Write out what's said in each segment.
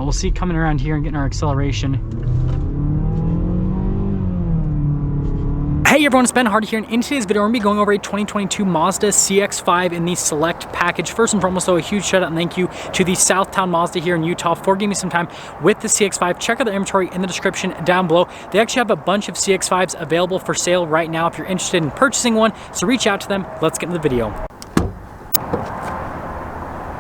we'll see coming around here and getting our acceleration. Hey everyone, it's Ben Hardy here, and in today's video, we're going to be going over a 2022 Mazda CX-5 in the Select package. First and foremost, though, a huge shout out and thank you to the Southtown Mazda here in Utah for giving me some time with the CX-5. Check out their inventory in the description down below. They actually have a bunch of CX-5s available for sale right now if you're interested in purchasing one, so reach out to them. Let's get into the video.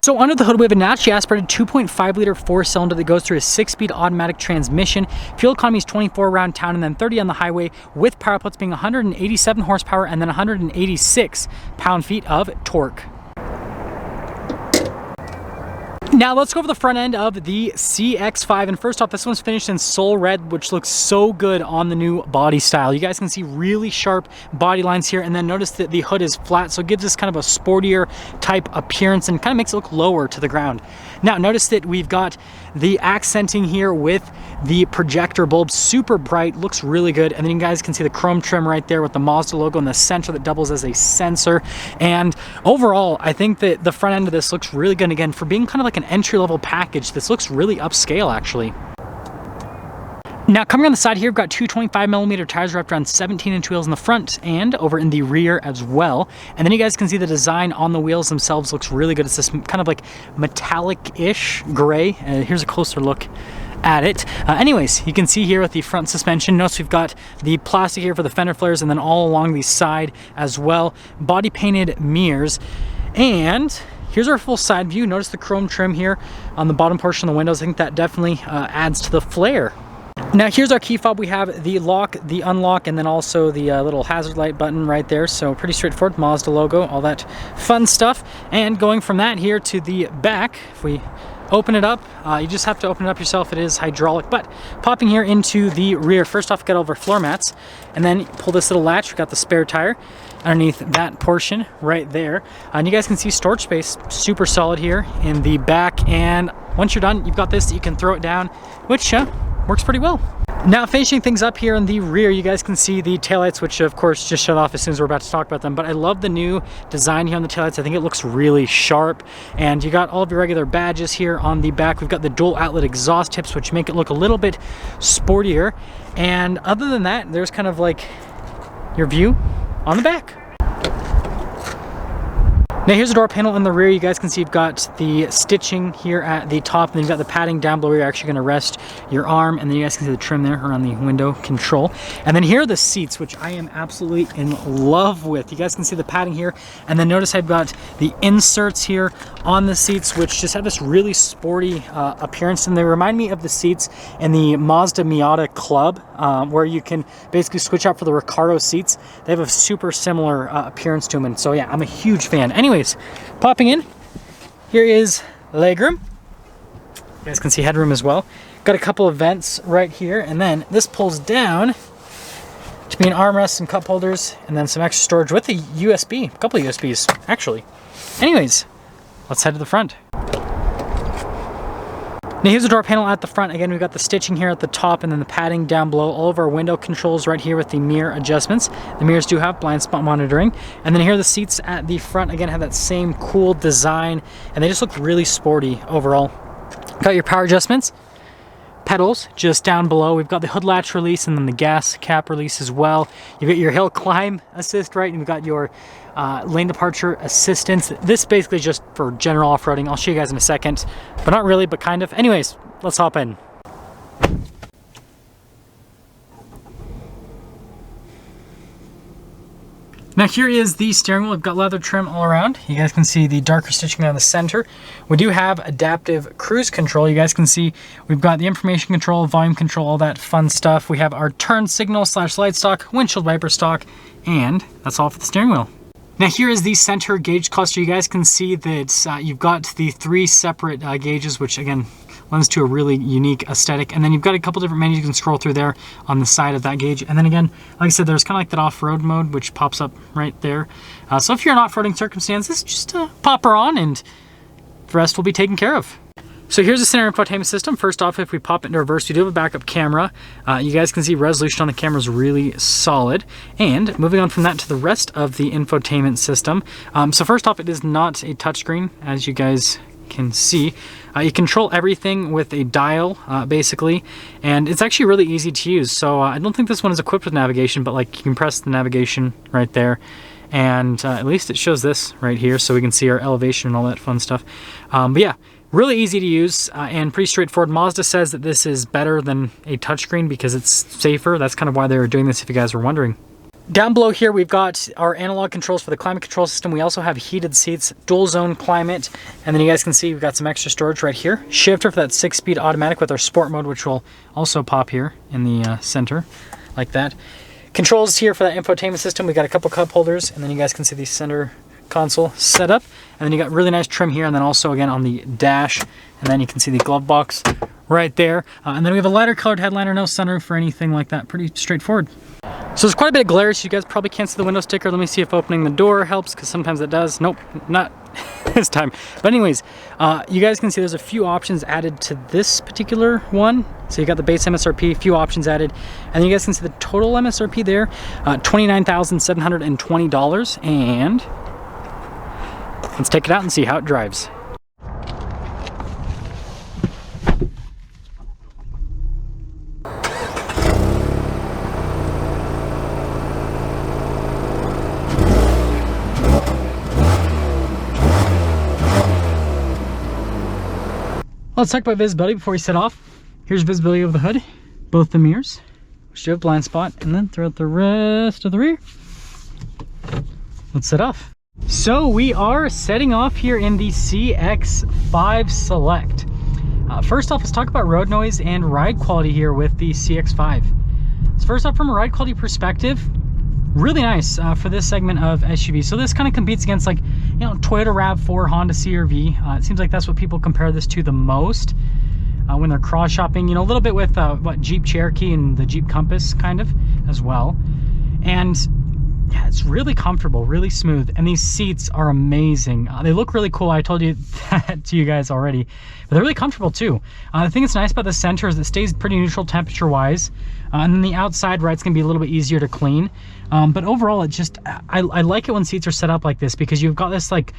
So under the hood, we have a naturally aspirated 2.5 liter 4-cylinder that goes through a 6-speed automatic transmission. Fuel economy is 24 around town and then 30 on the highway, with power outputs being 187 horsepower and then 186 pound-feet of torque. Now let's go over the front end of the CX-5, and first off, this one's finished in Soul Red, which looks so good on the new body style. You guys can see really sharp body lines here, and then notice that the hood is flat, so it gives this kind of a sportier type appearance and kind of makes it look lower to the ground. Now notice that we've got the accenting here with the projector bulb, super bright, looks really good, and then you guys can see the chrome trim right there with the Mazda logo in the center that doubles as a sensor. And overall, I think that the front end of this looks really good. And again, for being kind of like an entry-level package, this looks really upscale actually. Now coming on the side here, we've got two 25mm tires wrapped around 17-inch wheels in the front and over in the rear as well. And then you guys can see the design on the wheels themselves looks really good. It's this kind of like metallic-ish gray. Here's a closer look at it. Anyways, you can see here with the front suspension, notice we've got the plastic here for the fender flares and then all along the side as well. Body painted mirrors. And here's our full side view. Notice the chrome trim here on the bottom portion of the windows. I think that definitely adds to the flair. Now here's our key fob. We have the lock, the unlock, and then also the little hazard light button right there. So pretty straightforward, Mazda logo, all that fun stuff. And going from that here to the back, if we open it up, you just have to open it up yourself. It is hydraulic, but popping here into the rear, first off, got over floor mats, and then pull this little latch. We got the spare tire underneath that portion right there. And you guys can see storage space, super solid here in the back. And once you're done, you've got this that you can throw it down, which works pretty well. Now finishing things up here in the rear, you guys can see the taillights, which of course just shut off as soon as we're about to talk about them, but I love the new design here on the taillights. I think it looks really sharp, and you got all of your regular badges here on the back. We've got the dual outlet exhaust tips, which make it look a little bit sportier, and other than that, there's kind of like your view on the back. Now here's a door panel in the rear. You guys can see you've got the stitching here at the top, and then you've got the padding down below where you're actually going to rest your arm, and then you guys can see the trim there around the window control. And then here are the seats, which I am absolutely in love with. You guys can see the padding here, and then notice I've got the inserts here on the seats, which just have this really sporty appearance, and they remind me of the seats in the Mazda Miata Club, where you can basically switch out for the Recaro seats. They have a super similar appearance to them, and so yeah, I'm a huge fan. Anyways, popping in, here is legroom. You guys can see headroom as well. Got a couple of vents right here, and then this pulls down to be an armrest, some cup holders, and then some extra storage with a USB, a couple of USBs actually. Anyways, let's head to the front. Now here's the door panel at the front. Again, we've got the stitching here at the top and then the padding down below. All of our window controls right here with the mirror adjustments. The mirrors do have blind spot monitoring. And then here are the seats at the front. Again, have that same cool design, and they just look really sporty overall. Got your power adjustments. Pedals just down below. We've got the hood latch release and then the gas cap release as well. You've got your hill climb assist, right? And we've got your lane departure assistance. This basically is just for general off-roading. I'll show you guys in a second, but not really, but kind of. Anyways, let's hop in. Now here is the steering wheel. We've got leather trim all around. You guys can see the darker stitching down the center. We do have adaptive cruise control. You guys can see we've got the information control, volume control, all that fun stuff. We have our turn signal / light stock, windshield wiper stock, and that's all for the steering wheel. Now here is the center gauge cluster. You guys can see that you've got the 3 separate gauges, which again lends to a really unique aesthetic. And then you've got a couple different menus you can scroll through there on the side of that gauge. And then again, like I said, there's kind of like that off-road mode, which pops up right there. So if you're in off-roading circumstances, just pop her on and the rest will be taken care of. So here's the center infotainment system. First off, if we pop it into reverse, we do have a backup camera. You guys can see resolution on the camera is really solid. And moving on from that to the rest of the infotainment system. So first off, it is not a touchscreen, as you guys can see. You control everything with a dial, basically, and it's actually really easy to use. So I don't think this one is equipped with navigation, but like you can press the navigation right there, and at least it shows this right here, so we can see our elevation and all that fun stuff. But yeah, really easy to use and pretty straightforward. Mazda says that this is better than a touchscreen because it's safer. That's kind of why they were doing this, if you guys were wondering. Down below here, we've got our analog controls for the climate control system. We also have heated seats, dual zone climate, and then you guys can see we've got some extra storage right here. Shifter for that 6-speed automatic with our sport mode, which will also pop here in the center, like that. Controls here for that infotainment system. We've got a couple cup holders, and then you guys can see the center console setup. And then you got really nice trim here, and then also again on the dash, and then you can see the glove box right there. And then we have a lighter colored headliner, no sunroof or anything like that. Pretty straightforward. So there's quite a bit of glare, so you guys probably can't see the window sticker. Let me see if opening the door helps, because sometimes it does. Nope, not this time. But anyways, you guys can see there's a few options added to this particular one. So you got the base MSRP, a few options added. And then you guys can see the total MSRP there, $29,720. And let's take it out and see how it drives. Let's talk about visibility before we set off. Here's visibility of the hood, both the mirrors, which do have blind spot, and then throughout the rest of the rear. Let's set off. So we are setting off here in the CX-5 Select. First off, let's talk about road noise and ride quality here with the CX-5. So first off, from a ride quality perspective, really nice for this segment of SUV. So this kind of competes against, like, you know, Toyota RAV4, Honda CR-V. It seems like that's what people compare this to the most when they're cross shopping. You know, a little bit with what, Jeep Cherokee and the Jeep Compass kind of as well. And yeah, it's really comfortable, really smooth, and these seats are amazing. They look really cool. I told you that to you guys already, but they're really comfortable too. The thing that's nice about the center is it stays pretty neutral temperature wise, and then the outside right's gonna be a little bit easier to clean. But overall, it just, I like it when seats are set up like this, because you've got this like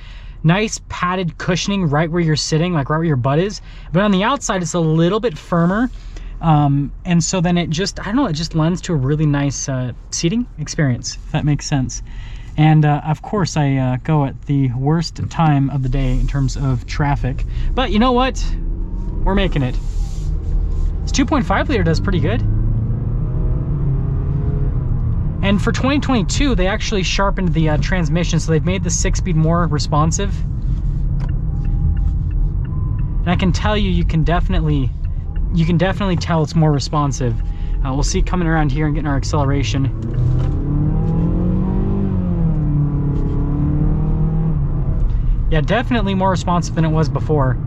nice padded cushioning right where you're sitting, like right where your butt is, but on the outside it's a little bit firmer. And so then it just, I don't know, it just lends to a really nice seating experience, if that makes sense. And of course I go at the worst time of the day in terms of traffic, but you know what, we're making it. This 2.5 liter does pretty good. And for 2022, they actually sharpened the transmission, so they've made the 6-speed more responsive. And I can tell you, you can definitely tell it's more responsive. We'll see coming around here and getting our acceleration. Yeah, definitely more responsive than it was before.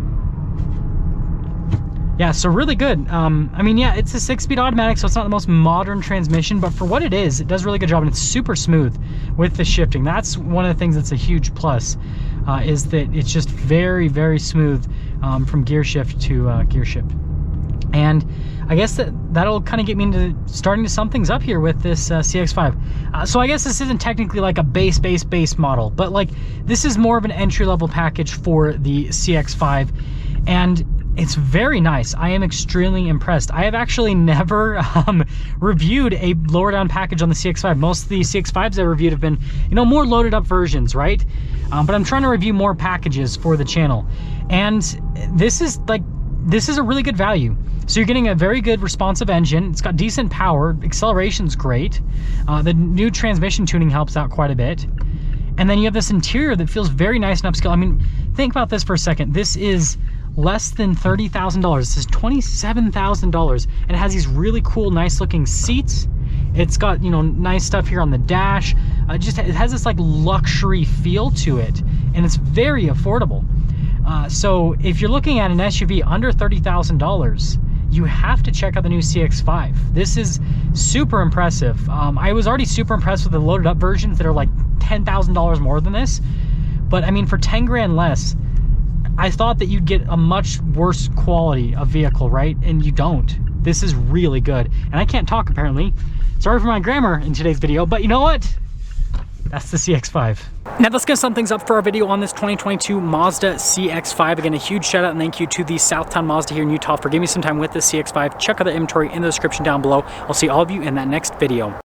Yeah, so really good. I mean, yeah, it's a 6-speed automatic, so it's not the most modern transmission, but for what it is, it does a really good job, and it's super smooth with the shifting. That's one of the things that's a huge plus, is that it's just very, very smooth from gear shift to gear shift. And I guess that'll kind of get me into starting to sum things up here with this CX-5. So I guess this isn't technically like a base model, but like this is more of an entry-level package for the CX-5, and it's very nice. I am extremely impressed. I have actually never reviewed a lower down package on the CX-5. Most of the CX-5s I reviewed have been, you know, more loaded up versions, right? But I'm trying to review more packages for the channel. And this is a really good value. So you're getting a very good responsive engine. It's got decent power. Acceleration's great. The new transmission tuning helps out quite a bit. And then you have this interior that feels very nice and upscale. I mean, think about this for a second. This is less than $30,000. This is $27,000, and it has these really cool, nice looking seats. It's got, you know, nice stuff here on the dash. It has this like luxury feel to it, and it's very affordable. So if you're looking at an SUV under $30,000, you have to check out the new CX-5. This is super impressive. I was already super impressed with the loaded up versions that are like $10,000 more than this, but I mean, for 10 grand less, I thought that you'd get a much worse quality of vehicle, right? And you don't. This is really good. And I can't talk, apparently. Sorry for my grammar in today's video, but you know what? That's the CX-5. Now let's get some things up for our video on this 2022 Mazda CX-5. Again, a huge shout out and thank you to the Southtown Mazda here in Utah for giving me some time with the CX-5. Check out the inventory in the description down below. I'll see all of you in that next video.